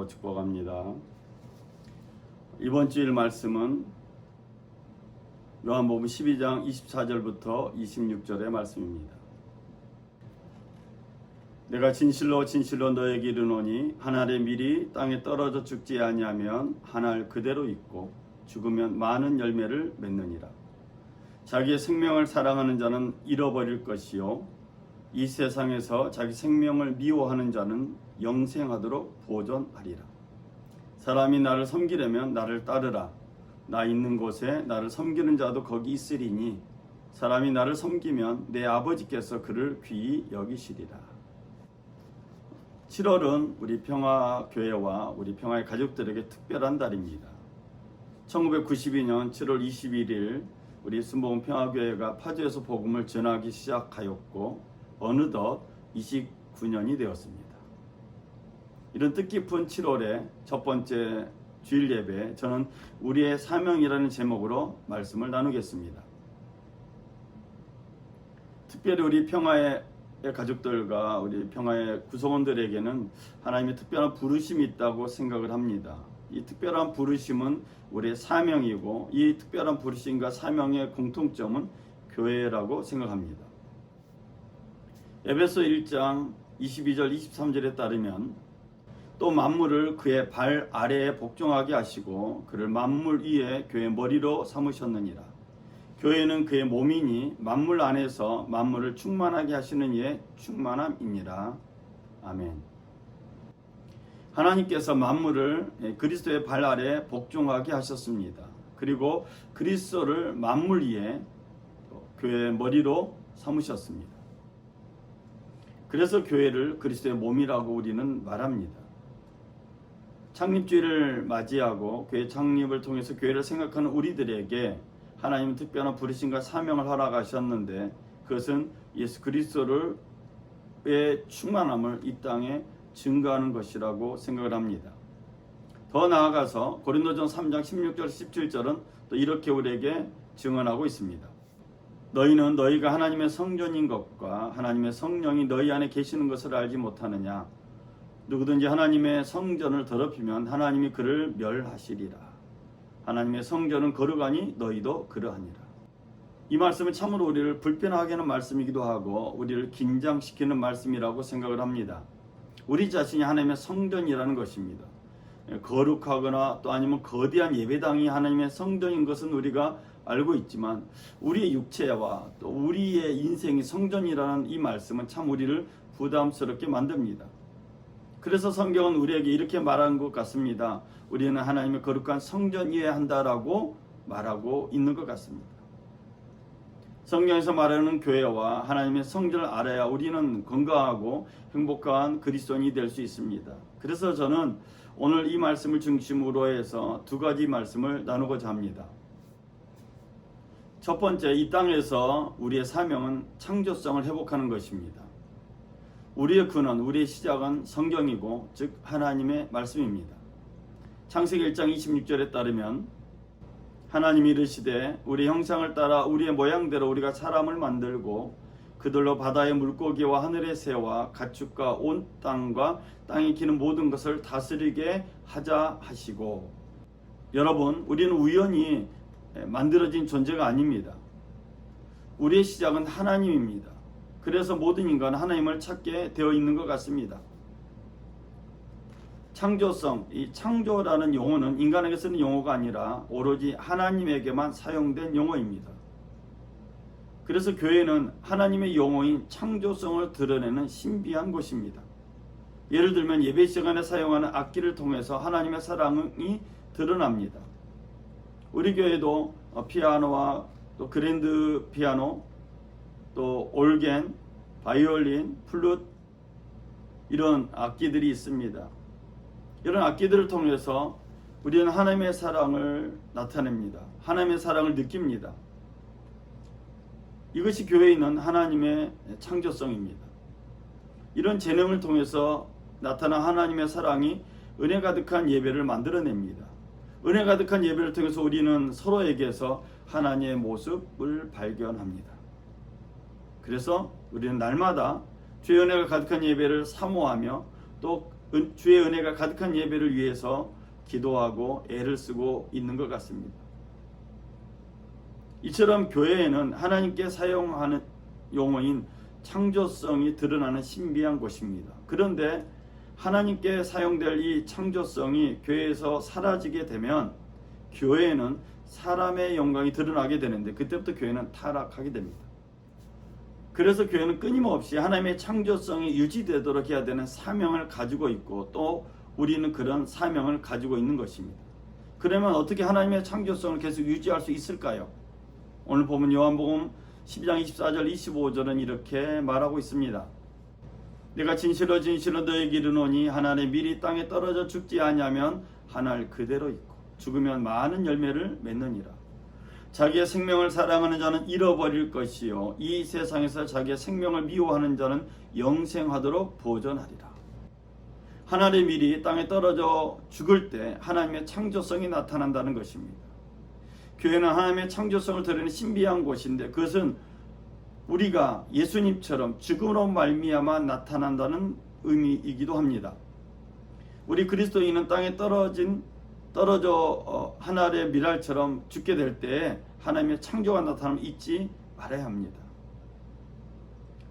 축복합니다. 이번 주일 말씀은 요한복음 12장 24절부터 26절의 말씀입니다. 내가 진실로 진실로 너에게 이르노니 한 알의 밀이 땅에 떨어져 죽지 아니하면 한 알 그대로 있고 죽으면 많은 열매를 맺느니라. 자기의 생명을 사랑하는 자는 잃어버릴 것이요 이 세상에서 자기 생명을 미워하는 자는 영생하도록 보존하리라. 사람이 나를 섬기려면 나를 따르라. 나 있는 곳에 나를 섬기는 자도 거기 있으리니 사람이 나를 섬기면 내 아버지께서 그를 귀히 여기시리라. 7월은 우리 평화교회와 우리 평화의 가족들에게 특별한 달입니다. 1992년 7월 21일 우리 순복음 평화교회가 파주에서 복음을 전하기 시작하였고 어느덧 29년이 되었습니다. 이런 뜻깊은 7월의 첫 번째 주일 예배, 저는 우리의 사명이라는 제목으로 말씀을 나누겠습니다. 특별히 우리 평화의 가족들과 우리 평화의 구성원들에게는 하나님의 특별한 부르심이 있다고 생각을 합니다. 이 특별한 부르심은 우리의 사명이고 이 특별한 부르심과 사명의 공통점은 교회라고 생각합니다. 에베소 1장 22절 23절에 따르면 또 만물을 그의 발 아래에 복종하게 하시고 그를 만물 위에 교회의 머리로 삼으셨느니라. 교회는 그의 몸이니 만물 안에서 만물을 충만하게 하시는 이의 충만함이니라. 아멘. 하나님께서 만물을 그리스도의 발 아래에 복종하게 하셨습니다. 그리고 그리스도를 만물 위에 교회의 머리로 삼으셨습니다. 그래서 교회를 그리스도의 몸이라고 우리는 말합니다. 창립주의를 맞이하고 교회 창립을 통해서 교회를 생각하는 우리들에게 하나님은 특별한 부르심과 사명을 허락하셨는데 그것은 예수 그리스도의 충만함을 이 땅에 증거하는 것이라고 생각을 합니다. 더 나아가서 고린도전 3장 16절 17절은 또 이렇게 우리에게 증언하고 있습니다. 너희는 너희가 하나님의 성전인 것과 하나님의 성령이 너희 안에 계시는 것을 알지 못하느냐. 누구든지 하나님의 성전을 더럽히면 하나님이 그를 멸하시리라. 하나님의 성전은 거룩하니 너희도 그러하니라. 이 말씀은 참으로 우리를 불편하게 하는 말씀이기도 하고 우리를 긴장시키는 말씀이라고 생각을 합니다. 우리 자신이 하나님의 성전이라는 것입니다. 거룩하거나 또 아니면 거대한 예배당이 하나님의 성전인 것은 우리가 알고 있지만 우리의 육체와 또 우리의 인생이 성전이라는 이 말씀은 참 우리를 부담스럽게 만듭니다. 그래서 성경은 우리에게 이렇게 말하는 것 같습니다. 우리는 하나님의 거룩한 성전이어야 한다라고 말하고 있는 것 같습니다. 성경에서 말하는 교회와 하나님의 성전을 알아야 우리는 건강하고 행복한 그리스도인이 될 수 있습니다. 그래서 저는 오늘 이 말씀을 중심으로 해서 두 가지 말씀을 나누고자 합니다. 첫 번째, 이 땅에서 우리의 사명은 창조성을 회복하는 것입니다. 우리의 근원, 우리의 시작은 성경이고 즉 하나님의 말씀입니다. 창세기 1장 26절에 따르면 하나님이 이르시되 우리 형상을 따라 우리의 모양대로 우리가 사람을 만들고 그들로 바다의 물고기와 하늘의 새와 가축과 온 땅과 땅에 기는 모든 것을 다스리게 하자 하시고. 여러분, 우리는 우연히 만들어진 존재가 아닙니다. 우리의 시작은 하나님입니다. 그래서 모든 인간은 하나님을 찾게 되어 있는 것 같습니다. 창조성, 이 창조라는 용어는 인간에게 쓰는 용어가 아니라 오로지 하나님에게만 사용된 용어입니다. 그래서 교회는 하나님의 용어인 창조성을 드러내는 신비한 곳입니다. 예를 들면 예배 시간에 사용하는 악기를 통해서 하나님의 사랑이 드러납니다. 우리 교회도 피아노와 또 그랜드 피아노, 또 올겐, 바이올린, 플룻 이런 악기들이 있습니다. 이런 악기들을 통해서 우리는 하나님의 사랑을 나타냅니다. 하나님의 사랑을 느낍니다. 이것이 교회에 있는 하나님의 창조성입니다. 이런 재능을 통해서 나타난 하나님의 사랑이 은혜 가득한 예배를 만들어냅니다. 은혜 가득한 예배를 통해서 우리는 서로에게서 하나님의 모습을 발견합니다. 그래서 우리는 날마다 주의 은혜가 가득한 예배를 사모하며 또 주의 은혜가 가득한 예배를 위해서 기도하고 애를 쓰고 있는 것 같습니다. 이처럼 교회에는 하나님께 사용하는 용어인 창조성이 드러나는 신비한 곳입니다. 그런데 하나님께 사용될 이 창조성이 교회에서 사라지게 되면 교회에는 사람의 영광이 드러나게 되는데 그때부터 교회는 타락하게 됩니다. 그래서 교회는 끊임없이 하나님의 창조성이 유지되도록 해야 되는 사명을 가지고 있고 또 우리는 그런 사명을 가지고 있는 것입니다. 그러면 어떻게 하나님의 창조성을 계속 유지할 수 있을까요? 오늘 보면 요한복음 12장 24절 25절은 이렇게 말하고 있습니다. 내가 진실로 진실로 너에게 이르노니 하나님의 밀이 땅에 떨어져 죽지 아니하면 하늘 그대로 있고 죽으면 많은 열매를 맺느니라. 자기의 생명을 사랑하는 자는 잃어버릴 것이요 이 세상에서 자기의 생명을 미워하는 자는 영생하도록 보존하리라. 하나님의 밀이 땅에 떨어져 죽을 때 하나님의 창조성이 나타난다는 것입니다. 교회는 하나님의 창조성을 드러내는 신비한 곳인데 그것은 우리가 예수님처럼 죽음으로 말미암아 나타난다는 의미이기도 합니다. 우리 그리스도인은 땅에 떨어져 하늘의 미랄처럼 죽게 될 때 하나님의 창조가 나타나면 잊지 말아야 합니다.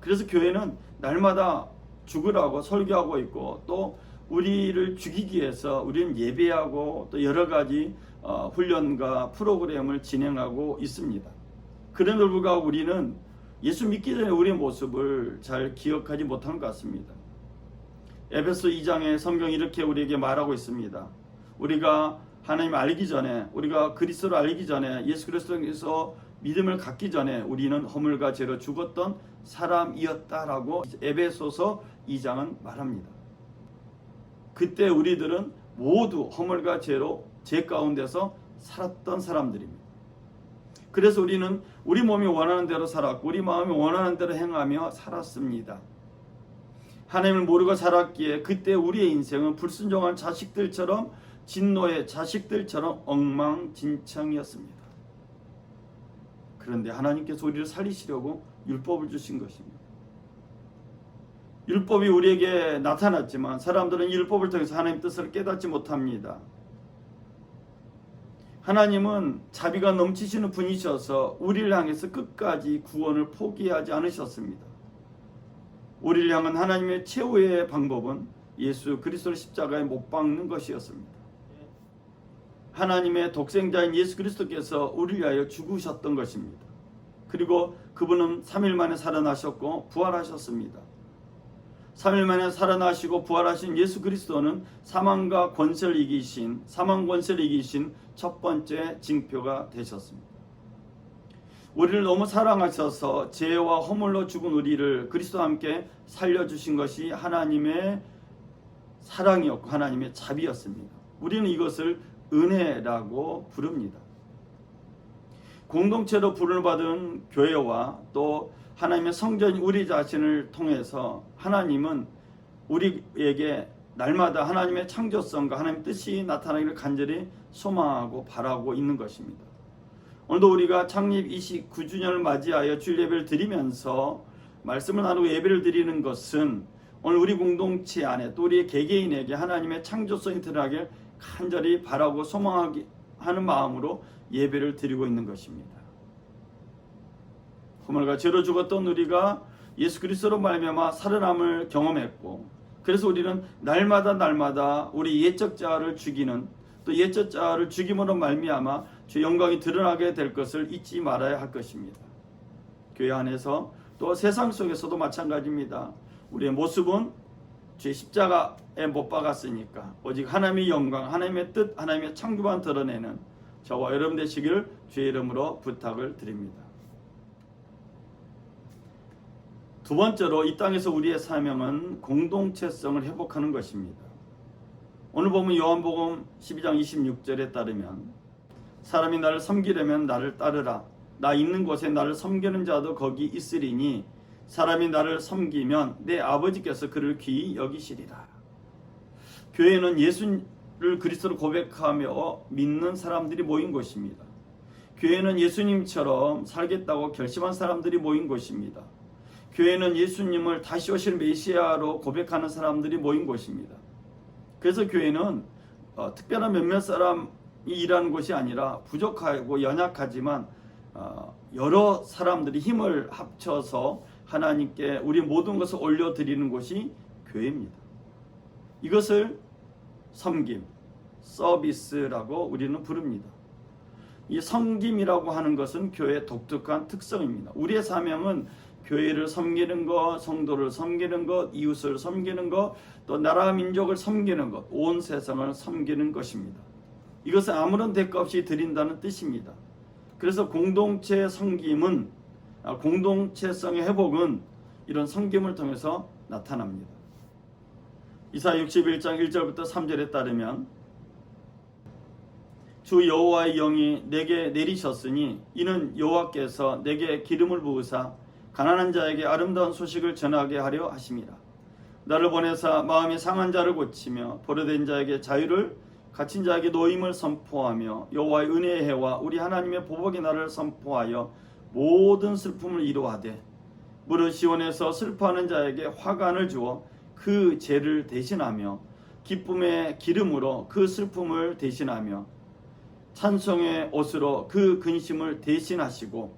그래서 교회는 날마다 죽으라고 설교하고 있고 또 우리를 죽이기 위해서 우리는 예배하고 또 여러 가지 훈련과 프로그램을 진행하고 있습니다. 그럼에도 불구하고 우리는 예수 믿기 전에 우리의 모습을 잘 기억하지 못한 것 같습니다. 에베소 2장에 성경이 이렇게 우리에게 말하고 있습니다. 우리가 하나님을 알기 전에 우리가 그리스도를 알기 전에 예수 그리스도에서 믿음을 갖기 전에 우리는 허물과 죄로 죽었던 사람이었다라고 에베소서 2장은 말합니다. 그때 우리들은 모두 허물과 죄로 죄 가운데서 살았던 사람들입니다. 그래서 우리는 우리 몸이 원하는 대로 살았고 우리 마음이 원하는 대로 행하며 살았습니다. 하나님을 모르고 살았기에 그때 우리의 인생은 불순종한 자식들처럼 진노의 자식들처럼 엉망진창이었습니다. 그런데 하나님께서 우리를 살리시려고 율법을 주신 것입니다. 율법이 우리에게 나타났지만 사람들은 율법을 통해서 하나님의 뜻을 깨닫지 못합니다. 하나님은 자비가 넘치시는 분이셔서 우리를 향해서 끝까지 구원을 포기하지 않으셨습니다. 우리를 향한 하나님의 최후의 방법은 예수 그리스도를 십자가에 못 박는 것이었습니다. 하나님의 독생자인 예수 그리스도께서 우리를 위하여 죽으셨던 것입니다. 그리고 그분은 3일 만에 살아나셨고 부활하셨습니다. 3일 만에 살아나시고 부활하신 예수 그리스도는 사망 권세를 이기신 첫 번째 징표가 되셨습니다. 우리를 너무 사랑하셔서 죄와 허물로 죽은 우리를 그리스도와 함께 살려주신 것이 하나님의 사랑이었고 하나님의 자비였습니다. 우리는 이것을 은혜라고 부릅니다. 공동체로 부름을 받은 교회와 또 하나님의 성전인 우리 자신을 통해서 하나님은 우리에게 날마다 하나님의 창조성과 하나님의 뜻이 나타나기를 간절히 소망하고 바라고 있는 것입니다. 오늘도 우리가 창립 29주년을 맞이하여 주일 예배를 드리면서 말씀을 나누고 예배를 드리는 것은 오늘 우리 공동체 안에 또 우리의 개개인에게 하나님의 창조성이 드러나길 간절히 바라고 소망하는 마음으로 예배를 드리고 있는 것입니다. 허물과 죄로 죽었던 우리가 예수 그리스도로 말미암아 살아남을 경험했고 그래서 우리는 날마다 우리 옛적 자를 죽이는 또 옛적 자를 죽임으로 말미암아 주의 영광이 드러나게 될 것을 잊지 말아야 할 것입니다. 교회 안에서 또 세상 속에서도 마찬가지입니다. 우리의 모습은 주의 십자가에 못 박았으니까 오직 하나님의 영광, 하나님의 뜻, 하나님의 창조만 드러내는 저와 여러분 되시기를 주의 이름으로 부탁을 드립니다. 두 번째로 이 땅에서 우리의 사명은 공동체성을 회복하는 것입니다. 오늘 보면 요한복음 12장 26절에 따르면 사람이 나를 섬기려면 나를 따르라. 나 있는 곳에 나를 섬기는 자도 거기 있으리니 사람이 나를 섬기면 내 아버지께서 그를 귀히 여기시리라. 교회는 예수를 그리스도로 고백하며 믿는 사람들이 모인 곳입니다. 교회는 예수님처럼 살겠다고 결심한 사람들이 모인 곳입니다. 교회는 예수님을 다시 오실 메시아로 고백하는 사람들이 모인 곳입니다. 그래서 교회는 특별한 몇몇 사람이 일하는 곳이 아니라 부족하고 연약하지만 여러 사람들이 힘을 합쳐서 하나님께 우리 모든 것을 올려드리는 곳이 교회입니다. 이것을 섬김, 서비스라고 우리는 부릅니다. 이 섬김이라고 하는 것은 교회의 독특한 특성입니다. 우리의 사명은 교회를 섬기는 것, 성도를 섬기는 것, 이웃을 섬기는 것, 또 나라 민족을 섬기는 것, 온 세상을 섬기는 것입니다. 이것은 아무런 대가 없이 드린다는 뜻입니다. 그래서 공동체 섬김은, 공동체성의 회복은 이런 섬김을 통해서 나타납니다. 이사야 61장 1절부터 3절에 따르면 주 여호와의 영이 내게 내리셨으니 이는 여호와께서 내게 기름을 부으사 가난한 자에게 아름다운 소식을 전하게 하려 하심이라. 나를 보내사 마음이 상한 자를 고치며 포로된 자에게 자유를, 갇힌 자에게 노임을 선포하며 여호와의 은혜의 해와 우리 하나님의 보복의 날을 선포하여 모든 슬픔을 이루하되 무릇 시온에서 슬퍼하는 자에게 화관을 주어 그 죄를 대신하며 기쁨의 기름으로 그 슬픔을 대신하며 찬송의 옷으로 그 근심을 대신하시고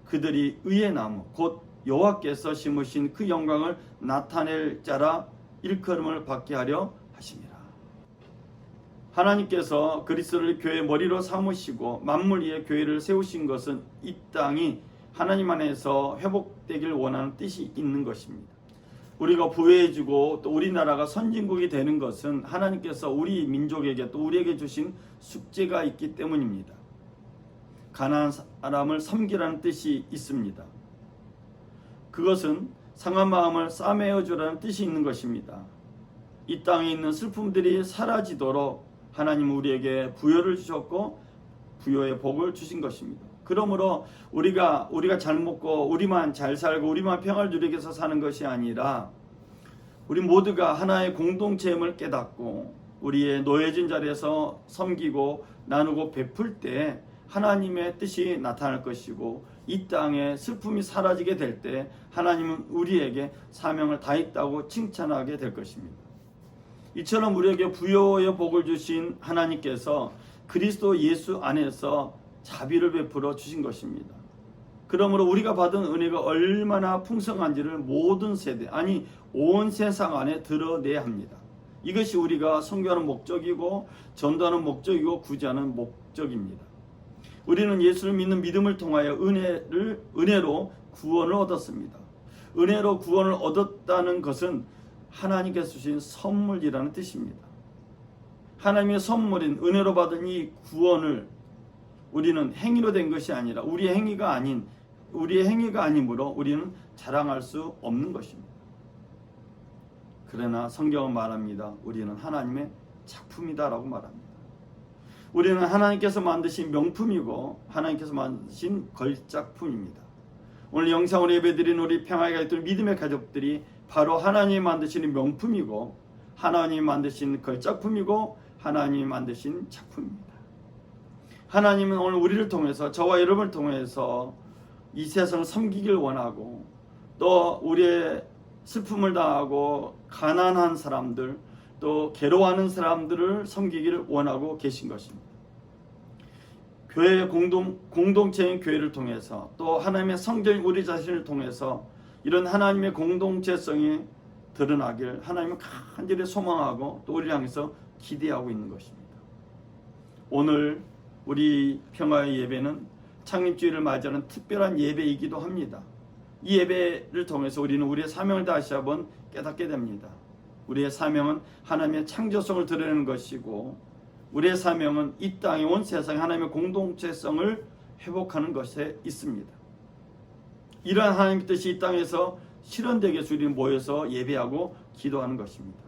그들이 의의 나무 곧 여호와께서 심으신 그 영광을 나타낼 자라 일컬음을 받게 하려 하심이라. 하나님께서 그리스도를 교회의 머리로 삼으시고 만물 위에 교회를 세우신 것은 이 땅이 하나님 안에서 회복되길 원하는 뜻이 있는 것입니다. 우리가 부유해지고 또 우리나라가 선진국이 되는 것은 하나님께서 우리 민족에게 또 우리에게 주신 숙제가 있기 때문입니다. 가난한 사람을 섬기라는 뜻이 있습니다. 그것은 상한 마음을 싸매어 주라는 뜻이 있는 것입니다. 이 땅에 있는 슬픔들이 사라지도록 하나님은 우리에게 부여를 주셨고 부여의 복을 주신 것입니다. 그러므로 우리가 잘 먹고 우리만 잘 살고 우리만 평화를 누리기 위해서 사는 것이 아니라 우리 모두가 하나의 공동체임을 깨닫고 우리의 놓여진 자리에서 섬기고 나누고 베풀 때 하나님의 뜻이 나타날 것이고 이 땅에 슬픔이 사라지게 될 때 하나님은 우리에게 사명을 다했다고 칭찬하게 될 것입니다. 이처럼 우리에게 부여의 복을 주신 하나님께서 그리스도 예수 안에서 자비를 베풀어 주신 것입니다. 그러므로 우리가 받은 은혜가 얼마나 풍성한지를 모든 세대, 아니 온 세상 안에 드러내야 합니다. 이것이 우리가 선교하는 목적이고 전도하는 목적이고 구제하는 목적입니다. 우리는 예수를 믿는 믿음을 통하여 은혜로 구원을 얻었습니다. 은혜로 구원을 얻었다는 것은 하나님께서 주신 선물이라는 뜻입니다. 하나님의 선물인 은혜로 받은 이 구원을 우리는 행위로 된 것이 아니라 우리의 행위가 아니므로 우리는 자랑할 수 없는 것입니다. 그러나 성경은 말합니다. 우리는 하나님의 작품이다라고 말합니다. 우리는 하나님께서 만드신 명품이고 하나님께서 만드신 걸작품입니다. 오늘 영상으로 예배드린 우리 평화의 가족들, 믿음의 가족들이 바로 하나님이 만드시는 명품이고 하나님이 만드신 걸작품이고 하나님이 만드신 작품입니다. 하나님은 오늘 우리를 통해서, 저와 여러분을 통해서 이 세상을 섬기길 원하고 또 우리의 슬픔을 당하고 가난한 사람들, 또 괴로워하는 사람들을 섬기기를 원하고 계신 것입니다. 교회의 공동체인 교회를 통해서 또 하나님의 성전인 우리 자신을 통해서 이런 하나님의 공동체성이 드러나길 하나님은 간절히 소망하고 또 우리를 향해서 기대하고 있는 것입니다. 오늘 우리 평화의 예배는 창립주일을 맞이하는 특별한 예배이기도 합니다. 이 예배를 통해서 우리는 우리의 사명을 다시 한번 깨닫게 됩니다. 우리의 사명은 하나님의 창조성을 드러내는 것이고 우리의 사명은 이 땅에 온 세상에 하나님의 공동체성을 회복하는 것에 있습니다. 이러한 하나님의 뜻이 이 땅에서 실현되게 해서 우리는 모여서 예배하고 기도하는 것입니다.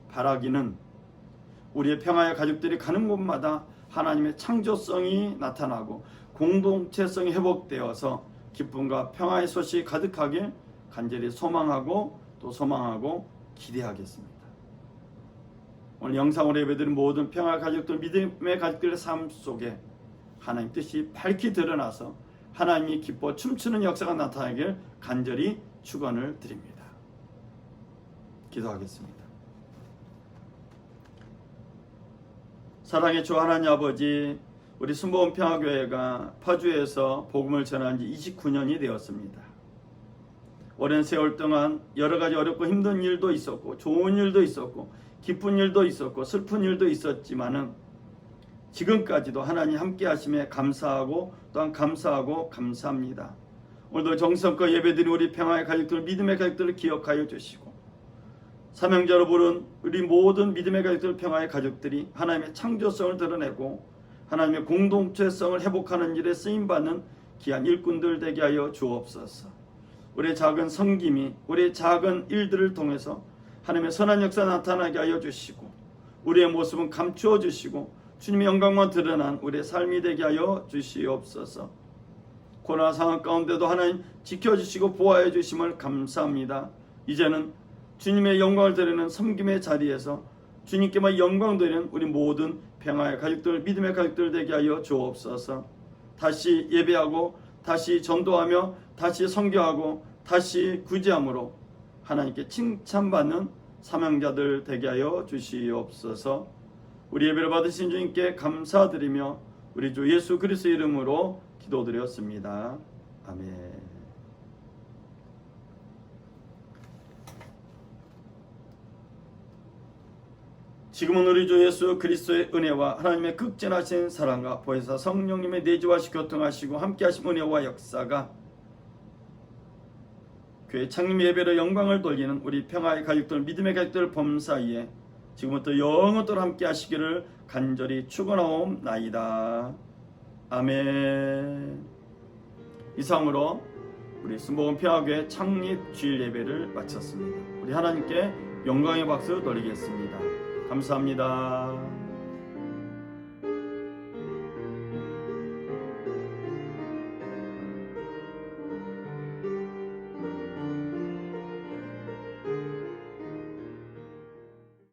바라기는 우리의 평화의 가족들이 가는 곳마다 하나님의 창조성이 나타나고 공동체성이 회복되어서 기쁨과 평화의 소식이 가득하길 간절히 소망하고 기대하겠습니다. 오늘 영상으로 예배드린 모든 평화 가족들, 믿음의 가족들의 삶 속에 하나님 뜻이 밝히 드러나서 하나님이 기뻐 춤추는 역사가 나타나길 간절히 축원을 드립니다. 기도하겠습니다. 사랑의 주 하나님 아버지, 우리 순복음 평화교회가 파주에서 복음을 전한 지 29년이 되었습니다. 오랜 세월 동안 여러 가지 어렵고 힘든 일도 있었고 좋은 일도 있었고 기쁜 일도 있었고 슬픈 일도 있었지만은 지금까지도 하나님 함께 하심에 감사하고 또한 감사하고 감사합니다. 오늘도 정성껏 예배드린 우리 평화의 가족들, 믿음의 가족들을 기억하여 주시고 사명자로 부른 우리 모든 믿음의 가족들, 평화의 가족들이 하나님의 창조성을 드러내고 하나님의 공동체성을 회복하는 일에 쓰임받는 귀한 일꾼들 되게 하여 주옵소서. 우리의 작은 섬김이 우리의 작은 일들을 통해서 하나님의 선한 역사 나타나게 하여 주시고 우리의 모습은 감추어 주시고 주님의 영광만 드러난 우리의 삶이 되게 하여 주시옵소서. 코로나 상황 가운데도 하나님 지켜주시고 보호해 주심을 감사합니다. 이제는 주님의 영광을 드리는 섬김의 자리에서 주님께만 영광 드리는 우리 모든 평화의 가족들, 믿음의 가족들 되게 하여 주옵소서. 다시 예배하고 다시 전도하며 다시 선교하고 다시 구제함으로 하나님께 칭찬받는 사명자들 되게 하여 주시옵소서. 우리 예배를 받으신 주님께 감사드리며 우리 주 예수 그리스도의 이름으로 기도드렸습니다. 아멘. 지금은 우리 주 예수 그리스도의 은혜와 하나님의 극진하신 사랑과 보혜사 성령님의 내주하시 교통하시고 함께하신 은혜와 역사가 교회 창립 예배로 영광을 돌리는 우리 평화의 가족들, 믿음의 가족들 범사이에 지금부터 영원토록 함께 하시기를 간절히 축원하옵나이다. 아멘. 이상으로 우리 순복음 평화교회 창립 주일 예배를 마쳤습니다. 우리 하나님께 영광의 박수 돌리겠습니다. 감사합니다.